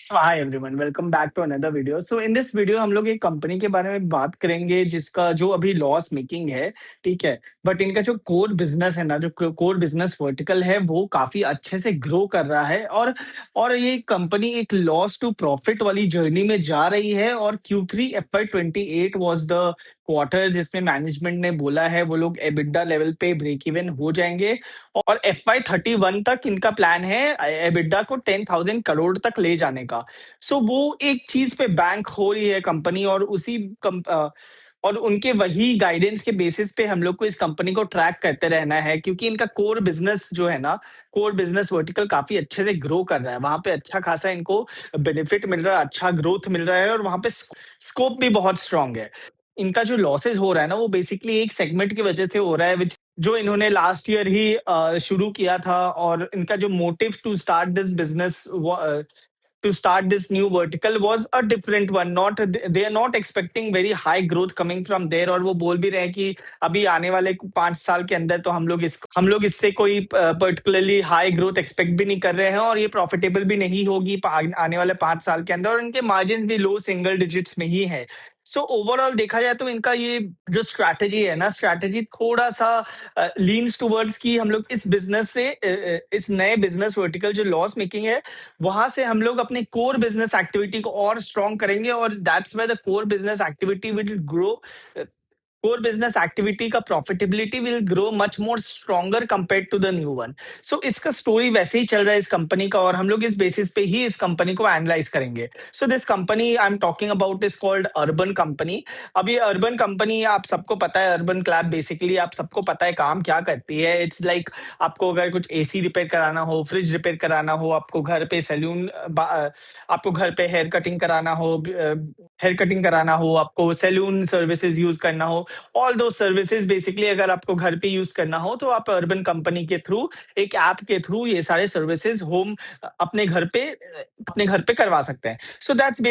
So hi everyone, welcome back to another video. So in this video हम लोग एक company के बारे में बात करेंगे जिसका जो अभी लॉस मेकिंग है, ठीक है। बट इनका जो कोर बिजनेस है ना, जो कोर बिजनेस वर्टिकल है, वो काफी अच्छे से ग्रो कर रहा है। और ये कंपनी एक लॉस टू प्रॉफिट वाली जर्नी में जा रही है। और Q3 FY 28 was the quarter जिसमें मैनेजमेंट ने बोला है वो लोग एबिडा लेवल पे ब्रेक इवन हो जाएंगे। और FY 31 तक इनका प्लान है एबिडा को 10,000 करोड़ तक ले जाने का। सो वो एक चीज पे बैंक हो रही है कंपनी, और और उनके वही गाइडेंस के बेसिस पे हम लोग को इस कंपनी को ट्रैक करते रहना है, क्योंकि इनका कोर बिजनेस जो है ना, कोर बिजनेस वर्टिकल काफी अच्छे से ग्रो कर रहा है। वहां पे अच्छा खासा इनको बेनिफिट मिल रहा है, अच्छा ग्रोथ मिल रहा है, और वहां पे स्कोप भी बहुत स्ट्रांग है। इनका जो लॉसेस हो रहा है ना, वो बेसिकली एक सेगमेंट की वजह से हो रहा है, विच जो इन्होंने लास्ट ईयर ही शुरू किया था। और इनका जो motive to start this business, to start this new vertical was a different one. Not they are not expecting very high growth coming from there, और वो बोल भी रहे हैं कि अभी आने वाले 5 साल के अंदर तो हम लोग इससे कोई पर्टिकुलरली हाई ग्रोथ एक्सपेक्ट भी नहीं कर रहे हैं, और ये प्रॉफिटेबल भी नहीं होगी आने वाले 5 साल के अंदर, और इनके मार्जिन भी लो सिंगल डिजिट्स में ही है। सो ओवरऑल देखा जाए तो इनका ये जो स्ट्रैटेजी है ना, स्ट्रैटेजी थोड़ा सा लीन्स टूवर्ड्स की हम लोग इस बिजनेस से इस नए बिजनेस वर्टिकल जो लॉस मेकिंग है, वहां से हम लोग अपने कोर बिजनेस एक्टिविटी को और स्ट्रॉन्ग करेंगे। और that's why the core business activity will grow. Core business activity का profitability will grow much more stronger compare to the new one. So इसका स्टोरी वैसे ही चल रहा है इस कंपनी का, और हम लोग इस बेसिस पे ही इस कंपनी को एनालाइज करेंगे। So this company I am talking about is called urban company. अब ये अर्बन कंपनी आप सबको पता है, अर्बन क्लैब बेसिकली आप सबको पता है काम क्या करती है। इट्स लाइक आपको अगर कुछ एसी रिपेयर कराना हो, फ्रिज रिपेयर कराना हो, आपको घर पे सैलून, आपको घर पे हेयर कटिंग कराना हो, आपको सैलून सर्विसेज यूज करना हो, ऑल दो सर्विसेज बेसिकली अगर आपको घर पे यूज करना हो, तो आप अर्बन कंपनी के थ्रू, एक ऐप के थ्रू ये सारे सर्विसेज होम अपने घर पे करवा सकते हैं। So that's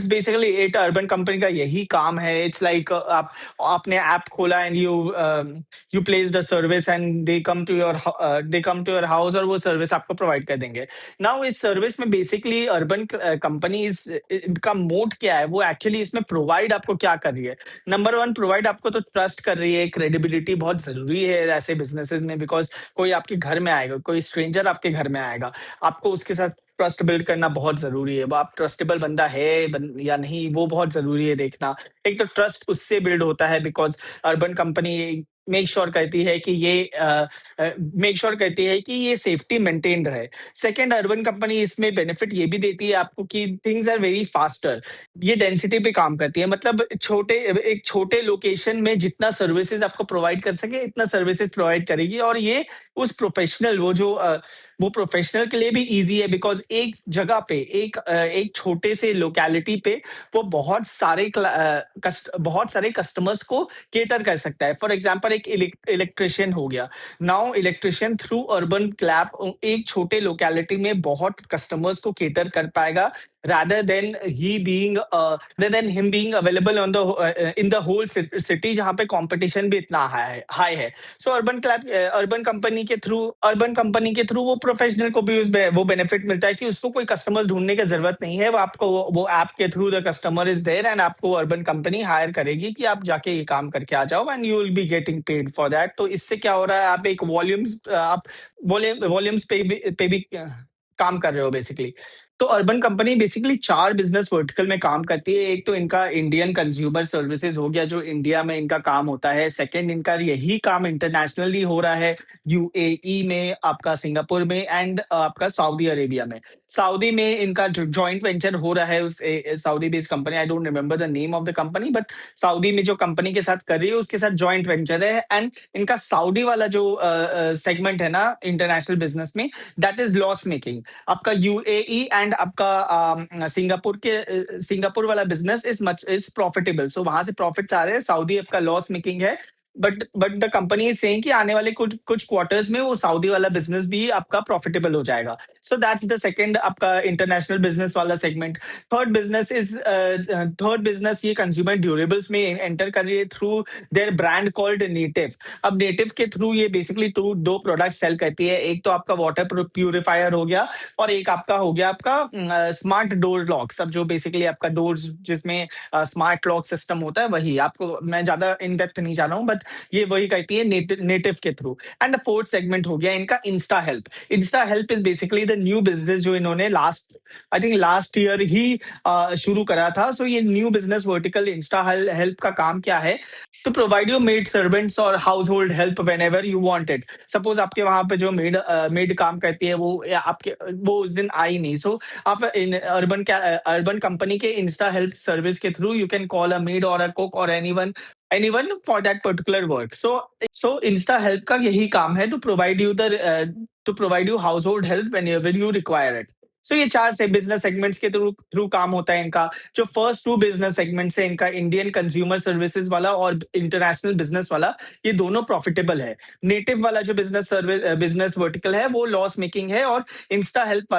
basically it. Urban Company का यही काम है। इट्स लाइक आप आपने ऐप खोला and you place the service and they come to your house, और वो सर्विस आपको प्रोवाइड कर देंगे। नाउ इस सर्विस में बेसिकली अर्बन कंपनी का मोड क्या है, वो एक्चुअली इसमें प्रोवाइड आपको क्या कर रही है। नंबर वन, प्रोवाइड आपको तो ट्रस्ट कर रही है। क्रेडिबिलिटी बहुत जरूरी है ऐसे बिजनेसेस में, बिकॉज कोई आपके घर में आएगा, कोई स्ट्रेंजर आपके घर में आएगा, आपको उसके साथ ट्रस्ट बिल्ड करना बहुत जरूरी है। वो आप ट्रस्टेबल बंदा है या नहीं, वो बहुत जरूरी है देखना। एक तो ट्रस्ट उससे बिल्ड होता है, because urban company make sure करती है कि ये सेफ्टी मेंटेन रहे। सेकेंड, अर्बन कंपनी इसमें बेनिफिट ये भी देती है आपको कि थिंग्स आर वेरी फास्टर। ये डेंसिटी पे काम करती है, मतलब एक छोटे लोकेशन में जितना सर्विसेज आपको प्रोवाइड कर सके, इतना सर्विसेज प्रोवाइड करेगी। और ये उस प्रोफेशनल वो प्रोफेशनल के लिए भी इजी है, बिकॉज एक जगह पे एक छोटे से लोकेलिटी पे वो बहुत सारे कस्टमर्स को केटर कर सकता है। फॉर एग्जाम्पल एक इलेक्ट्रिशियन हो गया। नाउ इलेक्ट्रिशियन थ्रू अर्बन क्लैब एक छोटे लोकेलिटी में बहुत कस्टमर्स को केटर कर पाएगा, rather than him being available on the in the whole city, जहां पे कंपटीशन भी इतना हाई है। सो अर्बन कंपनी के थ्रू वो प्रोफेशनल को भी वो बेनिफिट मिलता है कि उसको कोई कस्टमर्स ढूंढने की जरूरत नहीं है। वो ऐप के through the customer is there, and आपको अर्बन कंपनी हायर करेगी कि आप जाके ये काम करके आ जाओ, and you will be getting paid for that. तो इससे क्या हो रहा है, आप वॉल्यूम्स पे भी काम कर रहे हो बेसिकली। तो urban company basically 4 business vertical में काम करती है। एक तो इनका इंडियन कंज्यूमर सर्विसेज हो गया, जो इंडिया में इनका काम होता है। सेकंड, इनका यही काम इंटरनेशनली हो रहा है, यूएई में, आपका सिंगापुर में, एंड आपका सऊदी अरेबिया में। सऊदी में इनका जॉइंट वेंचर हो रहा है उस Saudi based company, I don't remember the name of the company, but Saudi में जो कंपनी के साथ कर रही है उसके साथ जॉइंट वेंचर है। एंड इनका सऊदी वाला जो सेगमेंट है ना इंटरनेशनल बिजनेस में, दैट इज लॉस मेकिंग। आपका यूएई एंड आपका सिंगापुर वाला बिजनेस इज प्रॉफिटेबल, सो वहां से प्रॉफिट्स आ रहे हैं। सऊदी आपका लॉस मेकिंग है। But the company is saying कि आने वाले कुछ कुछ क्वार्टर्स में वो सऊदी वाला बिजनेस भी आपका प्रॉफिटेबल हो जाएगा। सो दैट्स द सेकंड आपका इंटरनेशनल बिजनेस वाला सेगमेंट। थर्ड बिजनेस ये कंज्यूमर ड्यूरेबल्स में एंटर कर रही है through their brand called native. अब नेटिव के थ्रू ये बेसिकली टू दो प्रोडक्ट सेल करती है। एक तो आपका वाटर प्यूरिफायर हो गया और एक आपका हो गया आपका स्मार्ट डोर लॉक्स। अब जो बेसिकली आपका डोर्स जिसमें स्मार्ट लॉक सिस्टम होता है, वही आपको मैं ज्यादा इन डेप्थ नहीं जा रहा हूँ, बट ये वही कहती है नेटिव के through. And the fourth segment हो गया इनका Insta help. Insta Help is basically the new business जो इन्होंने आई थिंक लास्ट ईयर ही शुरू करा था। सो ये new business vertical Insta Help का काम क्या है, to provide you maid servants और household help whenever you want it। Suppose आपके वहां पे जो मेड काम करती है वो या आपके वो उस दिन आई नहीं, सो आप इन अर्बन कंपनी के इंस्टा हेल्प सर्विस के through you can call a maid or a cook or anyone for that particular work. So Insta Help का यही काम है, to provide you household help whenever you require it. So ये चार से business segments के through through काम होता है इनका। जो फर्स्ट टू बिजनेस सेगमेंट्स है इनका, इंडियन कंज्यूमर सर्विसेज वाला और इंटरनेशनल बिजनेस वाला, ये दोनों प्रॉफिटेबल है। नेटिव वाला जो बिजनेस वर्टिकल है वो लॉस मेकिंग है, और इंस्टा हेल्प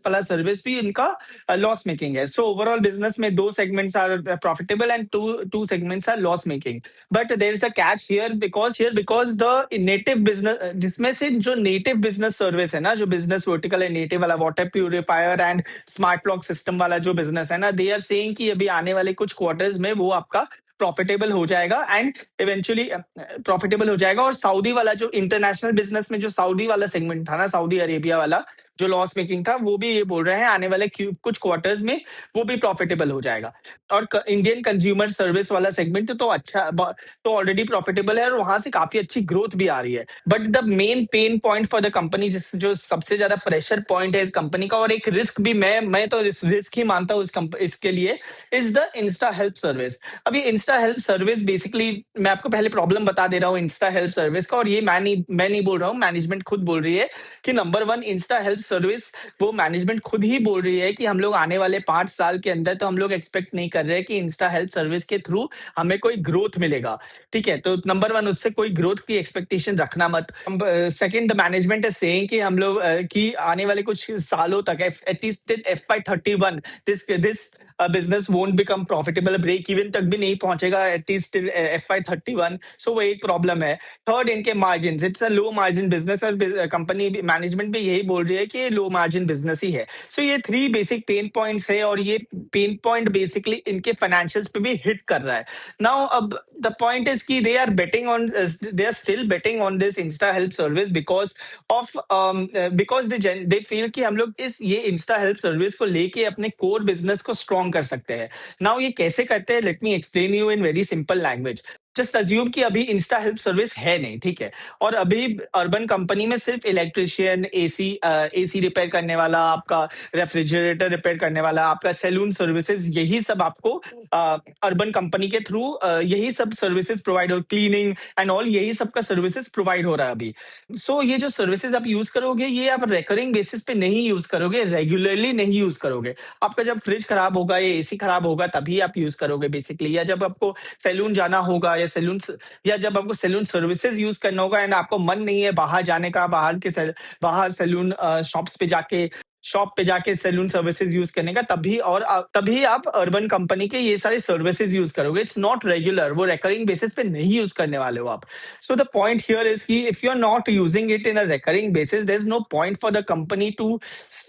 वाला सर्विस भी इनका लॉस मेकिंग है। सो ओवरऑल बिजनेस में दो segments are profitable and two segments are loss making. But there is a catch because the native business, जिसमें से जो नेटिव बिजनेस सर्विस है ना, जो बिजनेस वर्टिकल है नेटिव वाला, water purifier and smart lock system वाला जो बिजनेस है ना, दे आर सेइंग कि अभी आने वाले कुछ क्वार्टर्स में वो आपका प्रॉफिटेबल हो जाएगा एंड इवेंचुअली प्रॉफिटेबल हो जाएगा। और सऊदी वाला जो इंटरनेशनल बिजनेस में जो सऊदी वाला सेगमेंट था ना, सऊदी अरेबिया वाला जो लॉस मेकिंग था, वो भी ये बोल रहे हैं आने वाले कुछ क्वार्टर्स में वो भी प्रॉफिटेबल हो जाएगा। और इंडियन कंज्यूमर सर्विस वाला सेगमेंट तो तो ऑलरेडी प्रॉफिटेबल है और वहां से काफी अच्छी ग्रोथ भी आ रही है। But the main pain point for the company, जिस जो सबसे ज्यादा प्रेशर पॉइंट है इस कंपनी का, और एक रिस्क भी मैं तो रिस्क ही मानता हूँ इसके लिए, is the Insta help service. अब ये इंस्टा हेल्प सर्विस बेसिकली, मैं आपको पहले प्रॉब्लम बता दे रहा हूँ इंस्टा हेल्प सर्विस का, और ये मैं नहीं बोल रहा हूँ, मैनेजमेंट खुद बोल रही है कि number one Insta help service, वो मैनेजमेंट खुद ही बोल रही है कि हम लोग आने वाले 5 साल के अंदर तो हम लोग एक्सपेक्ट नहीं कर रहे कि इंस्टा हेल्प सर्विस के थ्रू हमें कोई ग्रोथ मिलेगा। ठीक है, तो नंबर वन, उससे कोई ग्रोथ की एक्सपेक्टेशन रखना मत। Second, the management is saying कि हम लोग कि आने वाले कुछ सालों तक, at least FY31, this business won't become profitable, break even तक भी नहीं पहुंचेगा एटलीस्ट FY31। सो वो एक प्रॉब्लम है। थर्ड, इनके margin, it's a low margin business, और कंपनी मैनेजमेंट भी यही बोल रही है कि लो मार्जिन बिजनेस ही है। सो ये थ्री बेसिक पेन पॉइंट्स है, और ये पेन पॉइंट बेसिकली इनके फाइनेंशियल्स पे भी हिट कर रहा है। नाउ अब द पॉइंट इज कि they are still betting on this insta help service because they feel कि हम लोग इस ये इंस्टा हेल्प सर्विस को लेके अपने कोर बिजनेस को स्ट्रॉन्ग कर सकते हैं। नाउ ये कैसे करते हैं, let me explain you in very simple language. Just assume कि अभी इंस्टा हेल्प सर्विस है नहीं, ठीक है, और अभी अर्बन कंपनी में सिर्फ इलेक्ट्रिशियन, एसी रिपेयर करने वाला, आपका रेफ्रिजरेटर रिपेयर करने वाला, आपका सैलून सर्विसेज, यही सब आपको अर्बन कंपनी के थ्रू यही सब सर्विसेज प्रोवाइड हो, क्लीनिंग एंड ऑल, यही सब का सर्विसेज प्रोवाइड हो रहा है अभी। सो ये जो सर्विसेज आप यूज करोगे, ये आप रिकरिंग बेसिस पे नहीं यूज करोगे, रेगुलरली नहीं यूज करोगे। आपका जब फ्रिज खराब होगा या एसी खराब होगा तभी आप यूज करोगे बेसिकली, या जब आपको सैलून जाना होगा, या जब आपको सैलून सर्विसेज यूज करना होगा एंड आपको मन नहीं है बाहर जाने का, बाहर सैलून शॉप पे जाके सैलून सर्विसेज यूज करने का, तभी आप अर्बन कंपनी के ये सारे सर्विसेज यूज करोगे। इट्स नॉट रेगुलर, वो रेकरिंग बेसिस पे नहीं यूज करने वाले हो आप। So the point here is कि if you are not using it in a recurring basis, there is no point for the company to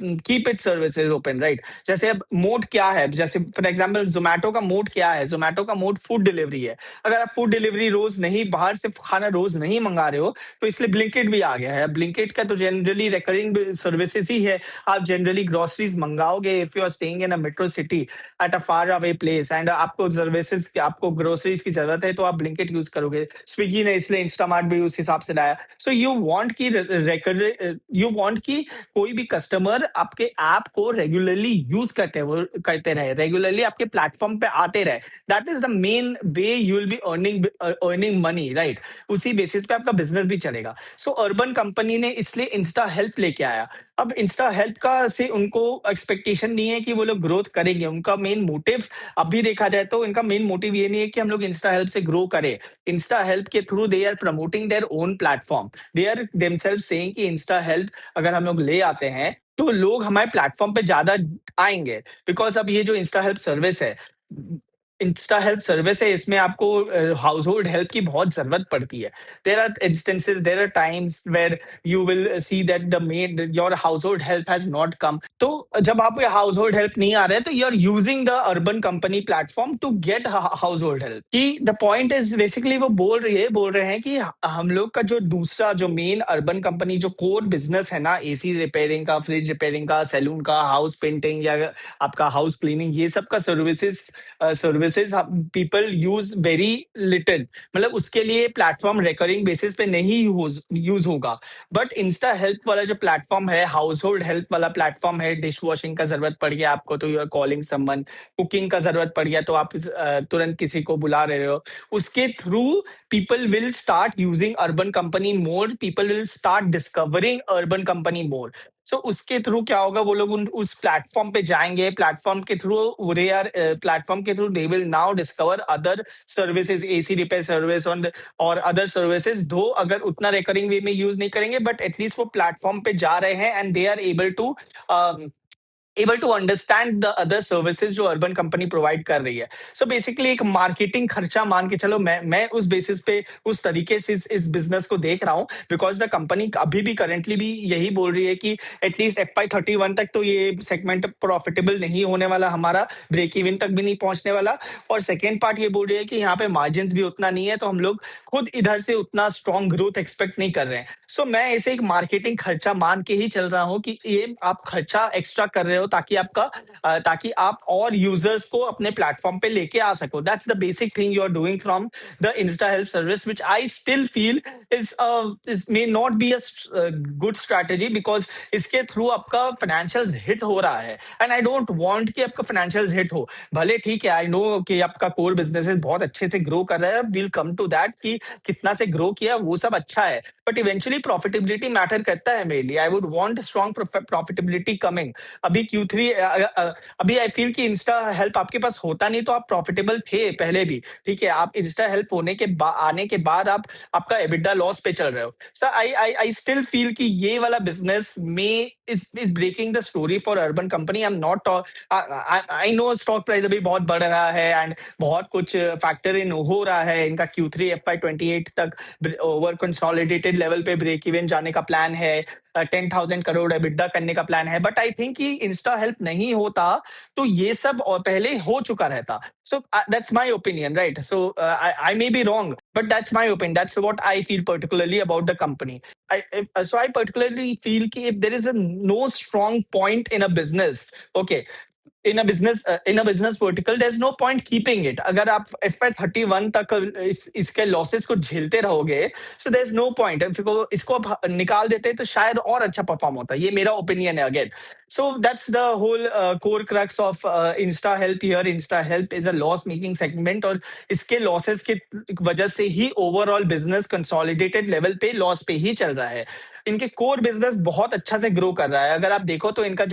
keep it services open, right. जैसे अब mode क्या है, जैसे फॉर एग्जाम्पल जोमैटो का mode क्या है, जोमैटो का मोड फूड डिलीवरी है। अगर आप फूड डिलीवरी रोज नहीं, बाहर से खाना रोज नहीं मंगा रहे हो, तो इसलिए ब्लिंकिट भी आ गया है। ब्लिंकिट का तो जनरली रेकरिंग सर्विसेज ही है। आप जनरली ग्रोसरीज मंगाओगे, if you are staying in a metro city at a far away place and आपको ग्रोसरीज की जरूरत है, तो आप ब्लिंकिट यूज करोगे। स्विगी ने इसलिए इंस्टामार्ट भी उस हिसाब से लाया। सो यू वांट की कोई भी कस्टमर आपके ऐप को रेगुलरली यूज करते रहे, रेगुलरली आपके प्लेटफॉर्म पे आते रहे। That is the main way you will be earning money, right. उसी बेसिस पे आपका बिजनेस भी चलेगा। सो अर्बन कंपनी ने इसलिए इंस्टा हेल्प लेके आया। अब इंस्टा हेल्प का से उनको एक्सपेक्टेशन नहीं है कि वो लोग ग्रोथ करेंगे। उनका मेन मोटिव अभी देखा जाए तो इनका मेन मोटिव ये नहीं है कि हम लोग इंस्टा हेल्प से ग्रो करें। इंस्टा हेल्प के through they are promoting their own platform. They are themselves saying कि इंस्टा हेल्प अगर हम लोग ले आते हैं तो लोग हमारे प्लेटफॉर्म पे ज्यादा आएंगे। बिकॉज अब ये जो इंस्टा हेल्प सर्विस है, इंस्टा हेल्प सर्विस है, इसमें आपको हाउस होल्ड हेल्प की बहुत जरूरत पड़ती है। There are instances, there are times where you will see that the maid your household help has not come. तो जब आप हाउस होल्ड हेल्प नहीं आ रहे हैं तो you are using the urban company platform to get household help. कि the point is basically वो बोल रहे हैं कि हम लोग का जो दूसरा जो मेन अर्बन कंपनी जो कोर बिजनेस है ना, एसी रिपेयरिंग का, फ्रिज रिपेयरिंग का, सैलून का, हाउस पेंटिंग या आपका हाउस क्लीनिंग, ये सब का services people use very little. मतलब उसके लिए प्लेटफॉर्म रिकरिंग बेसिस पे नहीं यूज होगा। बट इंस्टा हेल्प वाला जो प्लेटफॉर्म है, हाउस होल्ड हेल्प वाला प्लेटफॉर्म है, डिश वॉशिंग का जरूरत पड़ गया आपको तो you are calling someone, cooking का जरूरत पड़ गया तो आप तुरंत किसी को बुला रहे हो। उसके through people will start using Urban Company more, people will start discovering Urban Company more. So उसके थ्रू क्या होगा, वो लोग उस प्लेटफॉर्म पे जाएंगे, प्लेटफॉर्म के थ्रू दे आर प्लेटफॉर्म के through they will now discover other services, AC repair service और अदर सर्विसेज। दो अगर उतना रिकरिंग वे में यूज नहीं करेंगे बट एटलीस्ट वो प्लेटफॉर्म पे जा रहे हैं and they are able to understand the other services जो अर्बन कंपनी प्रोवाइड कर रही है। सो बेसिकली एक मार्केटिंग खर्चा मान के चलो, मैं उस बेसिस पे उस तरीके से इस बिजनेस को देख रहा हूँ। बिकॉज द कंपनी अभी भी करेंटली भी यही बोल रही है कि एटलीस्ट FY 31 तक तो ये सेगमेंट प्रॉफिटेबल नहीं होने वाला, हमारा ब्रेक इवन तक भी नहीं पहुंचने वाला। और सेकेंड पार्ट ये बोल रही है कि यहाँ पे मार्जिन भी उतना नहीं है, तो हम लोग खुद इधर से उतना स्ट्रॉन्ग ग्रोथ एक्सपेक्ट नहीं कर रहे हैं। सो मैं इसे एक मार्केटिंग खर्चा मान के ही चल रहा हूँ कि ये आप खर्चा एक्स्ट्रा कर रहे हो ताकि आप और यूजर्स को अपने प्लेटफॉर्म पे लेके आ सको। That's the basic thing you are doing from the Insta help service, which I still feel is may not be a good strategy. Because इसके थ्रू आपका फाइनेंशियल्स हिट हो रहा है एंड आई डोंट वांट कि आपका financials hit हो। भले ठीक है, आई नो कि आपका कोर बिजनेस बहुत अच्छे से ग्रो कर रहा है, विल कम टू दैट कि कितना से ग्रो किया वो सब अच्छा है, बट इवेंचुअली प्रॉफिटेबिलिटी मैटर करता है मेरे लिए। I would want strong profitability coming. अभी Q3 अभी आई फील कि इंस्टा हेल्प आपके पास होता नहीं तो आप प्रॉफिटेबल थे पहले भी, ठीक है। आप इंस्टा हेल्प आने के बाद आप आपका एबिटा लॉस पे चल रहे हो। सर आई स्टिल फील कि ये वाला बिजनेस में is breaking the story for Urban Company. I am not, I know stock price अभी बहुत बढ़ रहा है एंड बहुत कुछ फैक्टर इन हो रहा है। इनका Q3 FY 28 तक ओवर कंसोलिडेटेड लेवल पे ब्रेक इवन जाने का प्लान है, 10,000 करोड़ EBITDA करने का प्लान है। बट आई थिंक कि इंस्टा हेल्प नहीं होता तो ये सब और पहले हो चुका रहता। So that's my opinion, right? So I may be wrong but that's my opinion, that's what I feel particularly about the company. I particularly feel कि if there is no strong point in a business, okay, in a business vertical there's no point keeping it। अगर आप FY 31 तक इसके losses को झेलते रहोगे, so there's no point। इसको आप निकाल देते तो शायद और अच्छा परफॉर्म होता। ये मेरा ओपिनियन है again. So that's the whole core crux of Insta Help here। Insta Help is a loss making segment और इसके लॉसेस की वजह से ही ओवरऑल बिजनेस कंसोलिडेटेड लेवल पे लॉस पे ही चल रहा है। इनके कोर बिजनेस बहुत अच्छा से ग्रो कर रहा है। अगर आप देखो तो इनका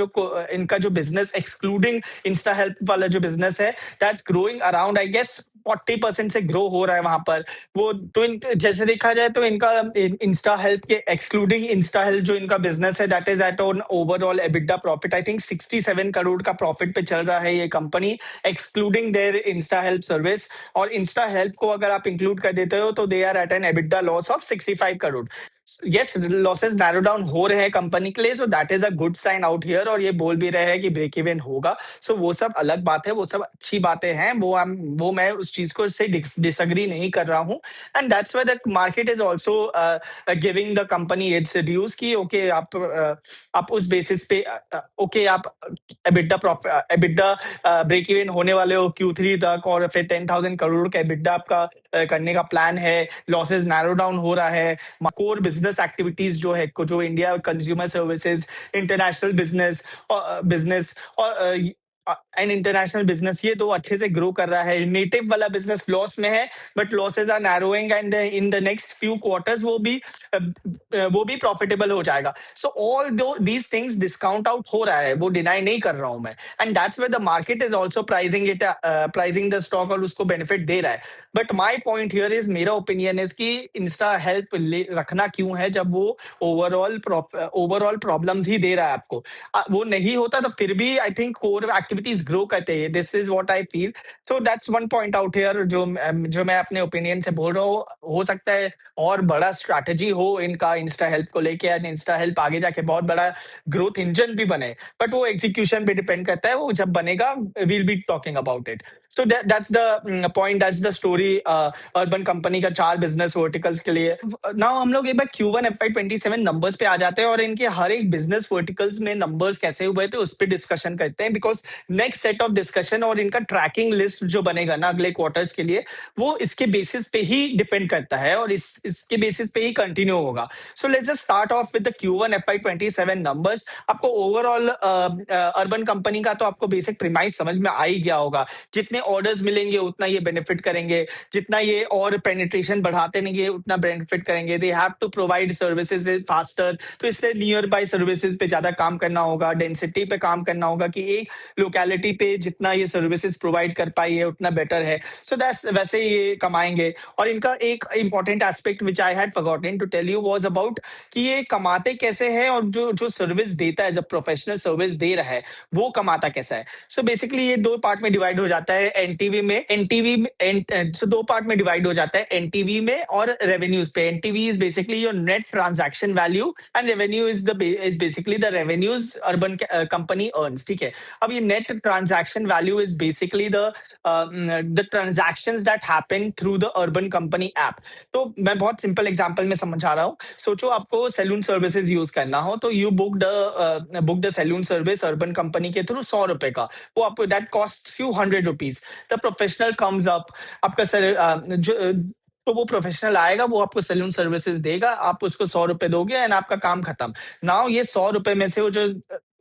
जो बिजनेस एक्सक्लूडिंग इंस्टा हेल्प वाला जो बिजनेस है, that's growing around I guess 40% से ग्रो हो रहा है वहां पर। वो तो जैसे देखा जाए तो इनका इंस्टा हेल्प के एक्सक्लूडिंग इंस्टा हेल्प जो इनका बिजनेस है, that is at on overall EBITDA profit I think 67 crore का प्रॉफिट पे चल रहा है ये company, excluding their Insta help service. और इंस्टा हेल्प को अगर आप इंक्लूड कर देते हो तो they are at an EBITDA loss of 65 crore. Yes, losses narrow down हो रहे हैं कंपनी के लिए, so that is a good sign out here. और ये बोल भी रहे हैं कि ब्रेक इवन होगा, सो वो सब अलग बात है, वो सब अच्छी बातें हैं। वो मैं उस चीज को से डिसएग्री नहीं कर रहा हूँ। And that's why the market is also giving the company it's reviews की ओके आप उस बेसिस पे ओके आप एबिटा ब्रेक इवन होने वाले हो Q3 तक, और फिर 10,000 करोड़ का एबिटा आपका करने का प्लान है, लॉसेस नैरो डाउन हो रहा है। कोर बिजनेस एक्टिविटीज जो है, जो India consumer services, international business और एंड इंटरनेशनल बिजनेस, ये दो अच्छे से ग्रो कर रहा है। नेटिव वाला बिजनेस लॉस में है, but losses are narrowing and in the next few quarters वो भी प्रॉफिटेबल हो जाएगा। So although these things discount out हो रहा है, वो डिनाई नहीं कर रहा हूं मैं। And that's where the market is also pricing the stock और उसको बेनिफिट दे रहा है। But my point here is, मेरा ओपिनियन इज कि इंस्टा हेल्प रखना क्यों है जब वो ओवरऑल प्रॉब्लम्स ही दे रहा है आपको। वो नहीं होता तो फिर भी I think core activities grow करते हैं। This is what I feel. So that's one point out here जो मैं अपने ओपिनियन से बोल रहा हूँ। हो सकता है और बड़ा स्ट्रैटेजी हो इनका इंस्टा हेल्प को लेके, एंड इंस्टा हेल्प आगे जाके बहुत बड़ा ग्रोथ इंजन भी बने, बट वो एग्जीक्यूशन पे डिपेंड करता है। वो जब बनेगा will be talking about it. So that's the point, that's the story Urban Company का 4 बिजनेस वर्टिकल्स के लिए। नाउ हम लोग एक बार Q1 FY27 नंबर्स पे आ जाते हैं और इनके हर एक बिजनेस वर्टिकल्स में नंबर्स कैसे हुए थे उस पर डिस्कशन करते हैं। Because next set of discussion और इनका ट्रैकिंग लिस्ट जो बनेगा ना अगले क्वार्टर्स के लिए, वो इसके बेसिस पे ही डिपेंड करता है और इसके बेसिस पे ही कंटिन्यू होगा। So let's just start of with the Q1 FY27 numbers. आपको ओवरऑल अर्बन कंपनी का तो आपको बेसिक प्रीमाइस समझ में आ ही गया होगा। जितने ऑर्डर्स मिलेंगे उतना ये बेनिफिट करेंगे, जितना ये और पेनिट्रेशन बढ़ाते रहेंगे उतना बेनिफिट करेंगे। They have to provide services faster, तो इससे नियर बाय सर्विसेज पे ज्यादा काम करना होगा, डेंसिटी पे काम करना होगा कि एक लोकेलिटी पे जितना ये सर्विसेज प्रोवाइड कर पाई है उतना बेटर है। सो दैट्स वैसे ये कमाएंगे। और इनका एक important aspect which I had forgotten to tell you was about कि ये कमाते कैसे हैं और जो जो सर्विस देता है, जो प्रोफेशनल सर्विस दे रहा है वो कमाता कैसा है। सो बेसिकली ये दो पार्ट में डिवाइड हो जाता है। एनटीवी में सो दो पार्ट में डिवाइड हो जाता है, एनटीवी में और रेवेन्यूज पे। NTV is basically your net transaction value and revenue is basically the revenues urban company earns. ठीक है। अब ये net transaction value is basically the transactions that happen through the urban company app. तो मैं बहुत simple example में समझा रहा हूँ। सोचो आपको सैलून सर्विसेज यूज करना हो तो you book the salon service Urban Company के थ्रू 100 रुपए का, वो आपको that cost you 100 rupees. The professional comes up, आपका तो वो प्रोफेशनल आएगा, वो आपको सैलून सर्विसेज देगा, आप उसको 100 रुपए दोगे एंड आपका काम खत्म। नाउ ये 100 रुपए में से वो जो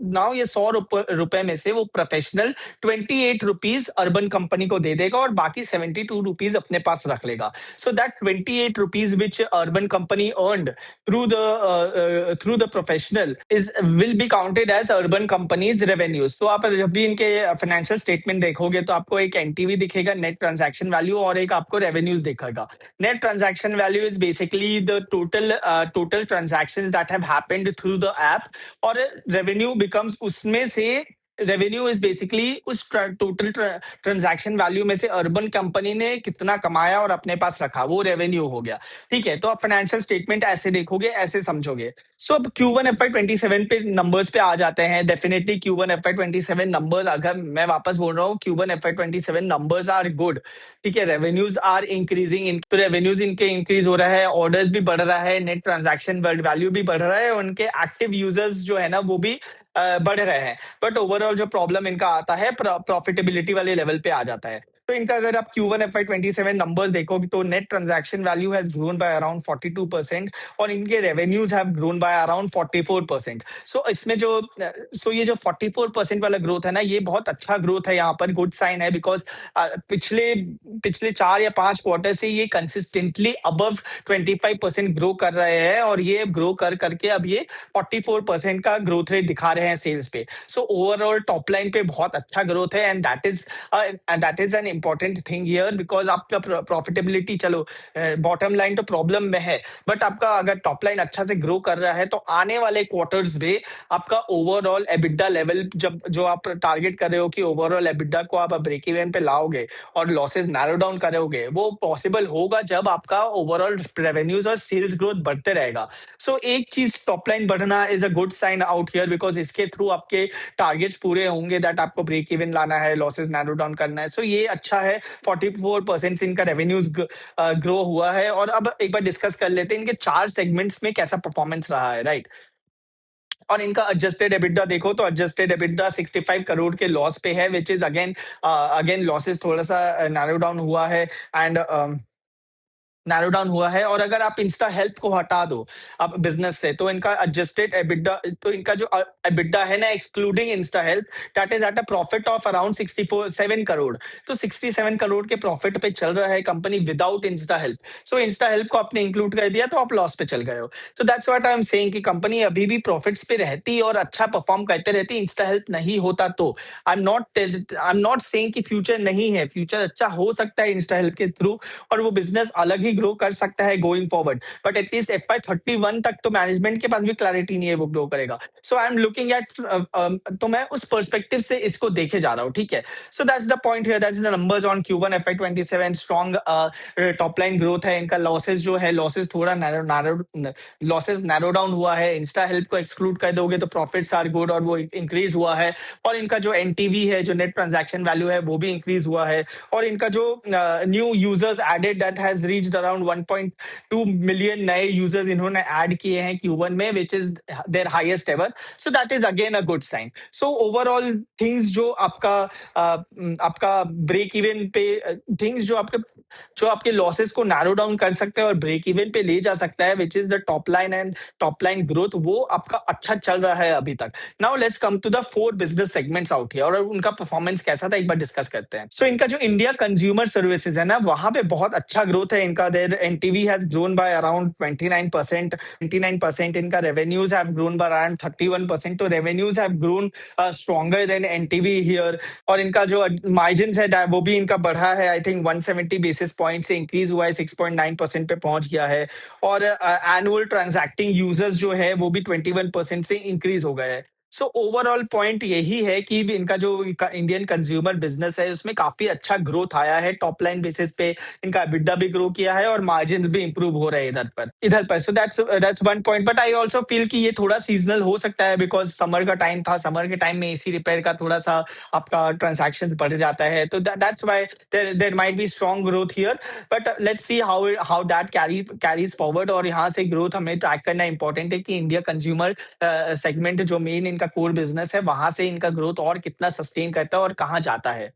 नाउ ये 100 रुपए में से वो प्रोफेशनल 28 रुपीज अर्बन कंपनी को दे देगा और बाकी 72 रुपीज अपने पास रख लेगा। So that 28 rupees which Urban Company earned through the professional is will be counted as Urban Company's revenues. तो आप जब भी इनके फाइनेंशियल स्टेटमेंट देखोगे तो आपको एक एनटीवी दिखेगा, नेट ट्रांजैक्शन वैल्यू, और एक आपको रेवेन्यूज दिखेगा। Net transaction value is basically the total transactions that have happened through the app, और revenue becomes उसमें से रेवेन्यू इज बेसिकली उस टोटल ट्रांजैक्शन वैल्यू में से अर्बन कंपनी ने कितना कमाया और अपने पास रखा, वो रेवेन्यू हो गया। ठीक है। तो आप फाइनेंशियल स्टेटमेंट ऐसे देखोगे, ऐसे समझोगे। सो अब Q1 FY27 पे नंबर्स पे आ जाते हैं। डेफिनेटली Q1 FY27 नंबर, अगर मैं वापस बोल रहा हूँ, Q1 FY27 numbers are good. ठीक है। रेवेन्यूज आर इंक्रीजिंग, तो रेवेन्यूज इनके इंक्रीज हो रहा है, ऑर्डर्स भी बढ़ रहा है, नेट ट्रांजैक्शन वैल्यू भी बढ़ रहा है, और उनके एक्टिव यूजर्स जो है ना वो भी बढ़ रहे हैं। बट ओवरऑल जो प्रॉब्लम इनका आता है प्रॉफिटेबिलिटी वाले लेवल पे आ जाता है। तो इनका अगर आप Q1 FY27 नंबर देखोगे तो net transaction value has grown by around 42% और इनके revenues have grown by around 44%। सो इसमें जो ये जो 44% वाला ग्रोथ है ना, ये बहुत अच्छा ग्रोथ है, यहाँ पर गुड साइन है। बिकॉज पिछले पिछले 4 या 5 क्वार्टर से ये कंसिस्टेंटली अबव 25% ग्रो कर रहे हैं, और ये ग्रो कर करके अब ये 44% का ग्रोथ रेट दिखा रहे हैं सेल्स पे। सो ओवरऑल टॉप लाइन पे बहुत अच्छा ग्रोथ है, and that is an important thing here. Because आपका प्रॉफिटेबिलिटी, चलो बॉटम लाइन तो प्रॉब्लम में है, बट आपका अगर टॉप लाइन अच्छा से ग्रो कर रहा है तो आने वाले क्वार्टर्स में आपका ओवरऑल एबिडा लेवल, जब जो आप टारगेट कर रहे हो कि ओवरऑल एबिडा को आप ब्रेक इवन पे लाओगे और लॉसेस नैरो डाउन करोगे, वो पॉसिबल होगा जब आपका ओवरऑल रेवेन्यूज और सेल्स ग्रोथ बढ़ते रहेगा। सो एक चीज, टॉप लाइन बढ़ना is a good sign out here, because इसके थ्रू आपके टारगेट्स पूरे होंगे, दैट आपको ब्रेक इवन लाना है, लॉसेस नैरो डाउन करना है। सो ये अच्छा है। 44% से इनका रेवेन्यूज ग्रो हुआ है। और अब एक बार डिस्कस कर लेते हैं इनके 4 सेगमेंट्स में कैसा परफॉर्मेंस रहा है, राइट। और इनका एडजस्टेड एबिटडा देखो तो एडजस्टेड एबिटडा 65 करोड़ के लॉस पे है, विच इज अगेन लॉसेस थोड़ा सा नैरो डाउन हुआ है। एंड नैरो डाउन हुआ है। और अगर आप इंस्टा हेल्थ को हटा दो अब बिजनेस से, तो इनका एडजस्टेड एबिटा, तो इनका जो एबिटा है ना excluding Insta health, that is at a profit of around 67 crore. तो 67 करोड़ के प्रॉफिट पे चल रहा है कंपनी विदाउट इंस्टा हेल्प। सो इंस्टा हेल्प को आपने इंक्लूड कर दिया तो आप लॉस पे चल गए हो। So that's what I am saying कि कंपनी अभी भी प्रॉफिट्स पे रहती और अच्छा परफॉर्म करते रहती, इंस्टा हेल्प नहीं होता तो। आई एम नॉट सेइंग कि फ्यूचर नहीं है, फ्यूचर अच्छा हो सकता है इंस्टा हेल्प के थ्रू, और वो बिजनेस अलग ही ग्रो कर सकता है going forward. But at least FY 31 तक तो मैनेजमेंट के पास भी क्लैरिटी नहीं है वो ग्रो करेगा। सो आई एम लुकिंग एट, तो मैं उस पर्सपेक्टिव से इसको देखे जा रहा हूँ, ठीक है। So that's the point here, that's the numbers on Q1 FY 27। Strong top line growth है इनका। लॉसेस जो है, लॉसेस थोड़ा narrow narrow losses narrow down हुआ है। इंस्टा हेल्प को एक्सक्लूड कर दोगे तो प्रॉफिट्स आर गुड और वो इंक्रीज हुआ है। और इनका जो NTV है, जो नेट ट्रांजैक्शन वैल्यू है, वो भी इंक्रीज हुआ है। और इनका जो new users added, that has reached around 1.2 million नए यूजर्स इन्होंने ऐड किए हैं Q1 में, which is their highest ever. So that is again a good sign. So overall things जो आपका ब्रेक इवन पे, थिंग्स जो आपके लॉसेस को नैरो डाउन कर सकते हैं और ब्रेक इवन पे ले जा सकता है, which is the top line and top line growth, वो आपका अच्छा चल रहा है अभी तक। Now let's come to the 4 business segments out here, और उनका परफॉर्मेंस कैसा था एक बार डिस्कस करते हैं। सो इनका जो इंडिया कंज्यूमर सर्विसेज है ना, वहां पे बहुत अच्छा ग्रोथ है इनका। Their NTV has grown by around 29%। 29% इनका revenues have grown by around 31%। तो revenues have grown stronger than NTV here. और इनका जो मार्जिन है वो भी इनका बढ़ा है, आई थिंक 170 बेसिस पॉइंट से इंक्रीज हुआ है, 6.9% पे पहुंच गया है। और एनुअल ट्रांजैक्टिंग यूजर्स जो है वो भी 21% से इंक्रीज हो गए हैं। सो ओवरऑल पॉइंट यही है कि इनका जो इंडियन कंज्यूमर बिजनेस है उसमें काफी अच्छा ग्रोथ आया है टॉप लाइन बेसिस पे। इनका EBITDA भी ग्रो किया है और मार्जिन भी इंप्रूव हो रहे हैं इधर पर। So that's one point. But I also feel कि ये थोड़ा सीजनल हो सकता है, बिकॉज समर का टाइम था, समर के टाइम में AC रिपेयर का थोड़ा सा आपका ट्रांजैक्शन बढ़ जाता है, तो that's why there might be strong growth here. But let's see how that carries forward. और यहाँ से ग्रोथ हमें ट्रैक करना इंपॉर्टेंट है कि इंडिया कंज्यूमर सेगमेंट जो मेन इनका कोर बिजनेस है, वहां से इनका ग्रोथ और कितना सस्टेन करता है और कहाँ जाता है।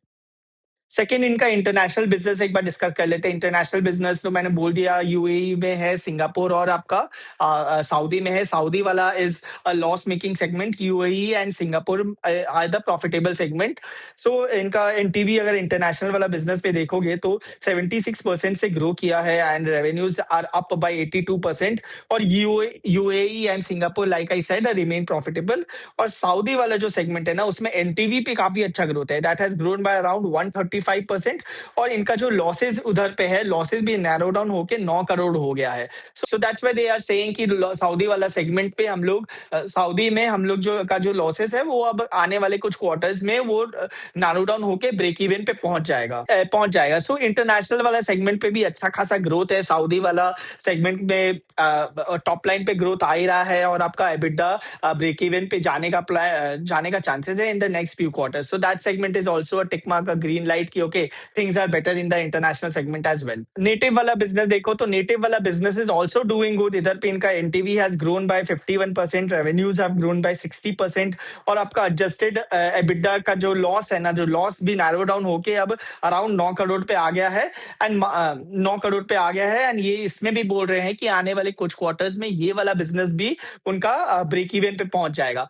सेकंड, इनका इंटरनेशनल बिजनेस एक बार डिस्कस कर लेते हैं। इंटरनेशनल बिजनेस तो मैंने बोल दिया, UAE में है, सिंगापुर और आपका सऊदी में है। सऊदी वाला is a loss making segment, UAE and Singapore are the profitable segment. So इनका NTV अगर इंटरनेशनल वाला बिजनेस पे देखोगे तो 76% से ग्रो किया है and revenues are up by 82%। और UAE and Singapore, like I said, remain profitable. और सऊदी वाला जो सेगमेंट है ना, उसमें NTV पे काफी अच्छा ग्रोथ है, that has grown by around 135%। और इनका जो लॉसेज उधर पे है, लॉसेज भी नैरो डाउन होके 9 करोड़ हो गया है। So that's why they are saying कि सऊदी वाला सेगमेंट पे हम लोग, सऊदी में हम लोग जो लॉसेस है वो अब आने वाले कुछ क्वार्टर्स में वो नैरो डाउन होके ब्रेक इवन पे पहुंच जाएगा। सो इंटरनेशनल वाला सेगमेंट पे भी अच्छा खासा ग्रोथ है। सऊदी वाला सेगमेंट में टॉप लाइन पे ग्रोथ आ ही रहा है, और आपका EBITDA ब्रेक इवन पे जाने का चांसेस है in the next few quarters. So that segment is also a tick mark, a green light कि okay, things are better in the international segment as well. Native वाला business देखो तो native वाला business is also doing good. इधर पे इनका NTV has grown by 51%, revenues have grown by 60%। और आपका एडजस्टेड EBITDA का जो लॉस है ना, जो लॉस भी नैरो डाउन होके अब अराउंड 9 करोड़ पे आ गया है। एंड 9 करोड़ पे आ गया है, एंड ये इसमें भी बोल रहे हैं कि आने वाले कुछ क्वार्टर्स में ये वाला बिजनेस भी उनका ब्रेक इवन पे पहुंच जाएगा।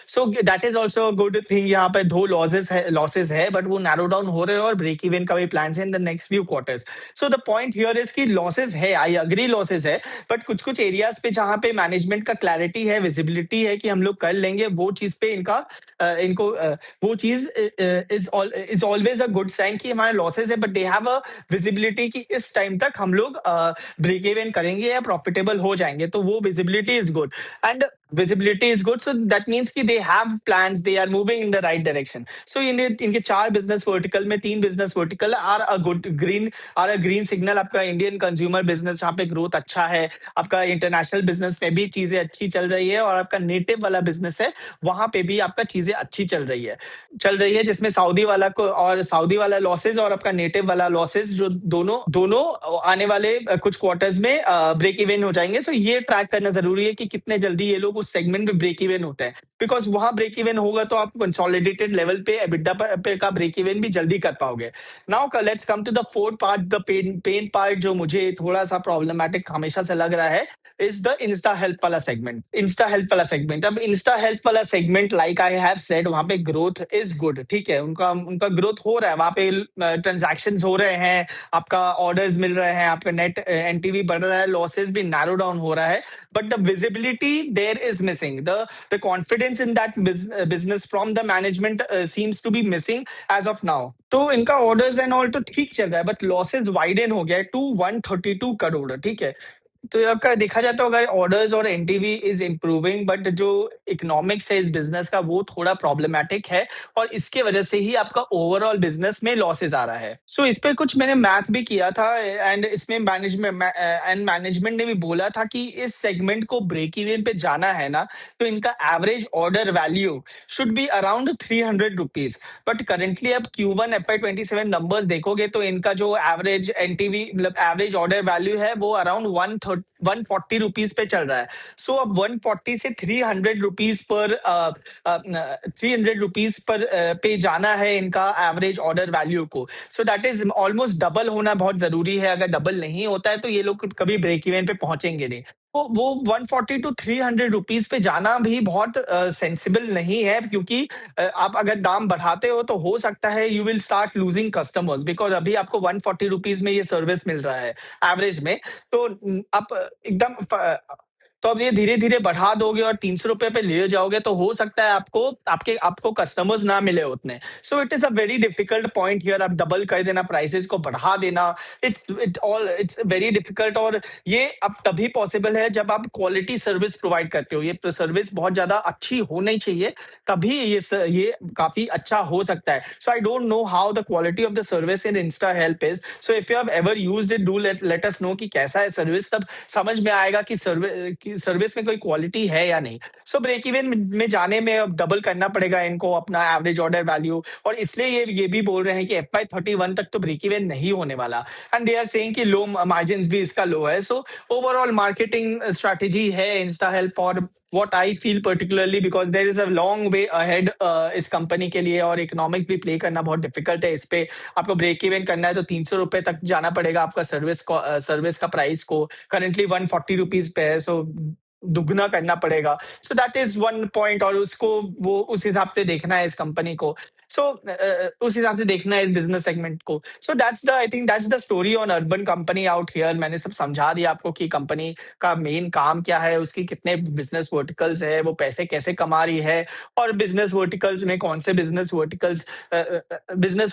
सो that is also good thing. यहाँ पे दो लॉसेस है बट वो नैरो डाउन हो रहे हैं, और ब्रेक इवन का भी प्लान है in the next few quarters. So the point here is कि लॉसेस है, आई अग्री लॉसेस है, बट कुछ कुछ एरियाज पे जहाँ पे मैनेजमेंट का क्लैरिटी है, विजिबिलिटी है कि हम लोग कर लेंगे, वो चीज पे इनको वो चीज is always a good sign कि हमारे लॉसेस है, but they have a visibility कि इस टाइम तक हम लोग ब्रेक इवन करेंगे या प्रॉफिटेबल हो जाएंगे, तो वो visibility is good. And visibility is good, so that means कि they have plans, they are moving in the right direction. So इनके 4 बिजनेस वर्टिकल में 3 business vertical are a good green signal. आपका Indian consumer business जहाँ पे growth अच्छा है, आपका international business में भी चीजें अच्छी चल रही है, और आपका नेटिव वाला बिजनेस है वहां पे भी आपका चीजें अच्छी चल रही है, जिसमें सऊदी वाला लॉसेज और आपका नेटिव वाला लॉसेज जो दोनों दोनों आने वाले कुछ क्वार्टर्स में ब्रेक इवन हो जाएंगे। सो ये ट्रैक करना जरूरी है कि कितने जल्दी ये लोग उस सेगमेंट में ब्रेक इवन होता है, बिकॉज वहां ब्रेक इवन होगा तो आप कंसोलिडेटेड लेवल पे एबिटा पे का ब्रेक इवन भी जल्दी कर पाओगे। Now let's come to the fourth part, the pain part, जो मुझे थोड़ा सा प्रॉब्लमैटिक हमेशा से लग रहा है, इज द इंस्टा हेल्प वाला सेगमेंट। इंस्टा हेल्प वाला सेगमेंट, अब इंस्टा हेल्प वाला segment like I have said, वहां पे ग्रोथ इज गुड, ठीक है, उनका उनका ग्रोथ हो रहा है, वहां पे ट्रांजैक्शंस हो रहे हैं, आपका ऑर्डर्स मिल रहे हैं, आपका नेट एनटीवी बढ़ रहा है, लॉसेस भी नैरो डाउन हो रहा है, but the visibility there is missing, the confidence in that business from the management seems to be missing as of now. तो इनका ऑर्डर्स एंड ऑल तो ठीक चल रहा है, बट लॉसेस वाइडन हो गया है टू 132 करोड़, ठीक है। तो ये आपका देखा जाता होगा ऑर्डर्स और एनटीवी इज इम्प्रूविंग, बट जो इकोनॉमिक्स है इस बिजनेस का वो थोड़ा प्रॉब्लमैटिक है, और इसके वजह से ही आपका ओवरऑल बिजनेस में लॉसेस आ रहा है। सो इस पे कुछ मैंने मैथ भी किया था, एंड इसमें मैनेजमेंट ने भी बोला था कि इस सेगमेंट को ब्रेक इवन पे जाना है ना, तो इनका average order value should be around 300 rupees. But currently अब Q1 FY27 नंबर्स देखोगे तो इनका जो एवरेज एनटीवी मतलब एवरेज ऑर्डर वैल्यू है वो अराउंड 140 रुपीज पे चल रहा है। सो अब 140 से 300 रुपीज पर 300 रुपीज पर पे जाना है इनका एवरेज ऑर्डर वैल्यू को। सो दैट इज ऑलमोस्ट डबल होना बहुत जरूरी है, अगर डबल नहीं होता है तो ये लोग कभी ब्रेक इवन पे पहुंचेंगे नहीं। वो 140 टू 300 रुपीज पे जाना भी बहुत सेंसिबल नहीं है, क्योंकि आप अगर दाम बढ़ाते हो तो हो सकता है you will start losing customers, because अभी आपको 140 रुपीज में ये सर्विस मिल रहा है एवरेज में। तो आप एकदम तो अब ये धीरे धीरे बढ़ा दोगे और 300 रुपए पे ले जाओगे तो हो सकता है आपको कस्टमर्स ना मिले उतने। So it is a very difficult point here, आप डबल कर देना, प्राइसेस को बढ़ा देना, इट्स वेरी डिफिकल्ट। और ये अब तभी पॉसिबल है जब आप क्वालिटी सर्विस प्रोवाइड करते हो, ये सर्विस बहुत ज्यादा अच्छी होनी चाहिए, तभी ये काफी अच्छा हो सकता है। So I don't know how the quality of the service in Insta Help is, so if you have ever used it do let us know कि कैसा है सर्विस, तब समझ में आएगा कि सर्विस में कोई क्वालिटी है या नहीं। सो ब्रेक इवन में जाने में अब डबल करना पड़ेगा इनको अपना एवरेज ऑर्डर वैल्यू, और इसलिए ये भी बोल रहे हैं कि FY31 तक तो ब्रेक इवन नहीं होने वाला, एंड दे आर सेइंग कि लो मार्जिन भी इसका लो है। सो ओवरऑल मार्केटिंग स्ट्रैटेजी है Insta help for what I feel particularly, because there is a long way ahead इस कंपनी के लिए, और इकोनॉमिक्स भी प्ले करना बहुत डिफिकल्ट है इस पे। आपको ब्रेक इवन करना है तो 300 रुपए तक जाना पड़ेगा आपका सर्विस का प्राइस को, करेंटली 140 रुपीज पे है, सो दुगना करना पड़ेगा। सो दैट इज वन पॉइंट, और उसको वो उस हिसाब से देखना है इस कंपनी को। सो उस हिसाब से देखना है इस बिजनेस सेगमेंट को। सो that's the I think that's the story on urban company out here. मैंने सब समझा दिया आपको कि कंपनी का मेन काम क्या है, उसकी कितने बिजनेस वर्टिकल्स है, वो पैसे कैसे कमा रही है, और बिजनेस वर्टिकल्स में कौन से बिजनेस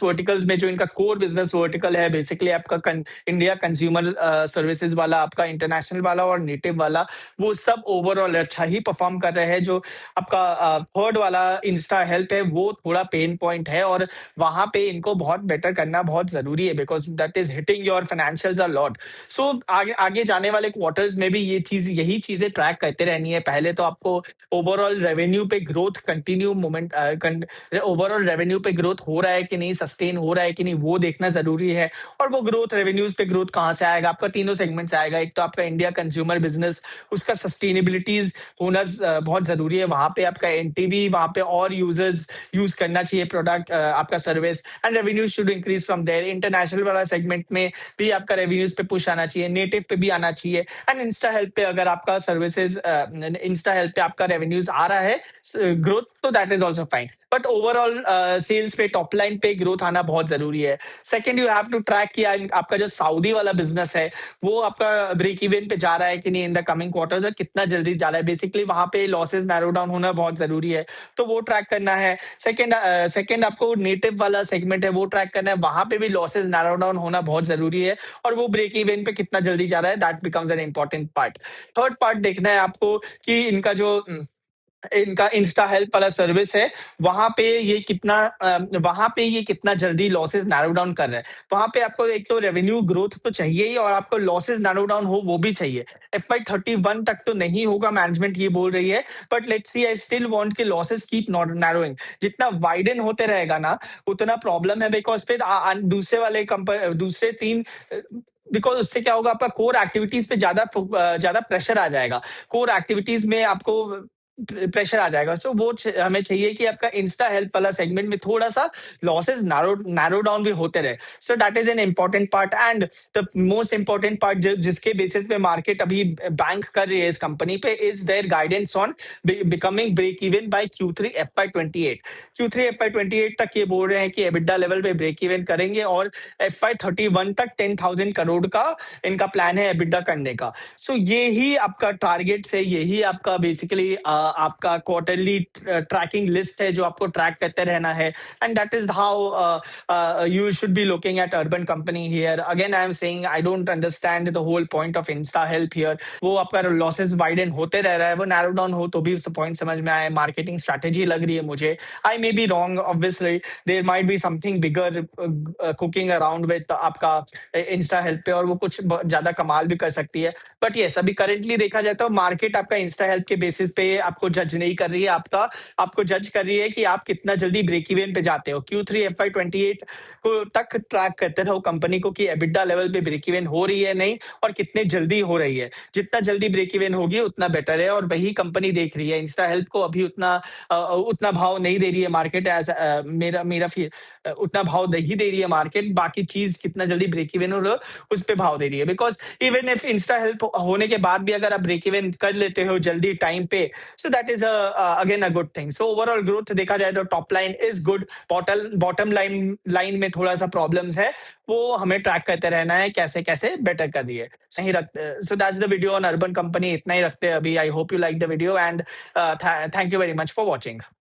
वर्टिकल्स में जो इनका कोर बिजनेस वर्टिकल है, बेसिकली आपका इंडिया कंज्यूमर सर्विसेज वाला, आपका इंटरनेशनल वाला और नेटिव वाला, वो सब ओवरऑल अच्छा ही परफॉर्म कर रहे हैं। जो आपका थर्ड वाला इंस्टा हेल्प है वो थोड़ा पेन पॉइंट है, और वहां पे इनको बहुत बेटर करना बहुत जरूरी है, because that is hitting your financials a lot. So आगे जाने वाले क्वार्टर्स में भी यही चीजें ट्रैक करते रहनी है। पहले तो आपको ओवरऑल रेवेन्यू पे growth continue moment overall revenue पे ग्रोथ हो रहा है कि नहीं, सस्टेन हो रहा है कि नहीं, वो देखना जरूरी है। और वो ग्रोथ रेवेन्यूज पे ग्रोथ कहाँ से आएगा, आपका तीनों सेगमेंट से आएगा। एक तो आपका इंडिया कंज्यूमर बिजनेस, उसका सस्टेनेबिलिटीज होना बहुत जरूरी है, वहां पे आपका एनटीवी, वहां पे और यूजर्स यूज करना चाहिए प्रोडक्ट, आपका service, and revenue should increase from there. International वाला सेगमेंट में भी आपका रेवेन्यूज पे पुश आना चाहिए, नेटिव पे भी आना चाहिए, एंड इंस्टा हेल्प पे अगर आपका सर्विसेज इंस्टा हेल्प पे आपका रेवेन्यूज आ रहा है ग्रोथ, तो that is also fine. But overall sales पे, टॉप लाइन पे ग्रोथ आना बहुत जरूरी है। Second, you have to track किया आपका जो सऊदी वाला बिजनेस है वो आपका ब्रेक इवन पे जा रहा है कि नहीं इन द कमिंग क्वार्टर्स, और कितना जल्दी जा रहा है। बेसिकली वहां पे लॉसेस नैरो डाउन होना बहुत जरूरी है, तो वो ट्रैक करना है। सेकंड आपको नेटिव वाला सेगमेंट है वो ट्रैक करना है, वहां पे भी लॉसेस नैरो डाउन होना बहुत जरूरी है, और वो ब्रेक इवन पे कितना जल्दी जा रहा है, that becomes N important part. Third part देखना है आपको कि इनका इंस्टा हेल्प वाला सर्विस है, वहां पे ये कितना जल्दी लॉसेस नैरो डाउन कर रहा है। वहां पे आपको एक तो रेवेन्यू ग्रोथ तो चाहिए ही, और आपको लॉसेस नैरो डाउन हो वो भी चाहिए। FY31 तक तो नहीं होगा, मैनेजमेंट ये बोल रही है, but let's C, I still want कि लॉसेस कीप नैरोइंग। जितना वाइडन होते रहेगा ना उतना प्रॉब्लम है, बिकॉज फिर दूसरे तीन, बिकॉज उससे क्या होगा, आपका कोर एक्टिविटीज पे ज्यादा प्रेशर आ जाएगा। कोर एक्टिविटीज में आपको प्रेशर आ जाएगा। सो वो हमें चाहिए कि आपका इंस्टा हेल्प वाला सेगमेंट में थोड़ा सा लॉसेस नैरो नैरो डाउन भी होते रहे। So that is an important part, and the most important part जिसके बेसिस पे मार्केट अभी बैंक कर रही है इस कंपनी पे, is their guidance on becoming break even by Q3 FY 28। Q3 FY 28 तक ये बोल रहे हैं कि एबिडा लेवल पे ब्रेक इवन करेंगे, और FY 31 तक 10,000 करोड़ का इनका प्लान है एबिडा करने का। सो ये ही आपका टारगेट्स है, यही आपका बेसिकली आपका क्वार्टरली ट्रैकिंग लिस्ट है जो आपको ट्रैक करते रहना है। And that is how you should be looking at urban company here. Again, I am saying I don't understand the whole point of insta help here. वो आपका losses widen होते रह रहा है, वो नैरो डाउन हो तो भी पॉइंट समझ में आए, मार्केटिंग स्ट्रैटेजी लग रही है मुझे। I may be wrong, obviously there might be something bigger cooking around with आपका इंस्टा हेल्प पे, और वो कुछ ज्यादा कमाल भी कर सकती है। बट यस, अभी करेंटली देखा जाए तो मार्केट आपका इंस्टा हेल्प के बेसिस पे आपको जज नहीं कर रही है, आपको जज कर रही है कि आप कितना जल्दी ब्रेक इवन पे जाते हो। Q3 FY 28 को तक ट्रैक करते रहो कंपनी को कि एबिडा लेवल पे ब्रेक इवन हो रही है नहीं, और कितने जल्दी हो रही है। जितना जल्दी ब्रेक इवन होगी उतना बेटर है, और वही कंपनी देख रही है। इंस्टा हेल्प को अभी उतना भाव नहीं दे रही है मार्केट, एज मेरा मेरा उतना भाव नहीं दे रही है मार्केट। बाकी चीज कितना जल्दी ब्रेक इवन हो रहा है उस पे भाव दे रही है। Because even if Insta help होने के बाद भी अगर आप ब्रेक इवन कर लेते हो जल्दी टाइम पे, सो that is again a good thing. So overall growth देखा जाए तो top line is good, bottom line line में थोड़ा सा प्रॉब्लम्स है, वो हमें ट्रैक करते रहना है कैसे कैसे बेटर कर रही है। सही रखते। सो that's the video on urban company, इतना ही रखते हैं अभी। I hope you like the video, and thank you very much for watching.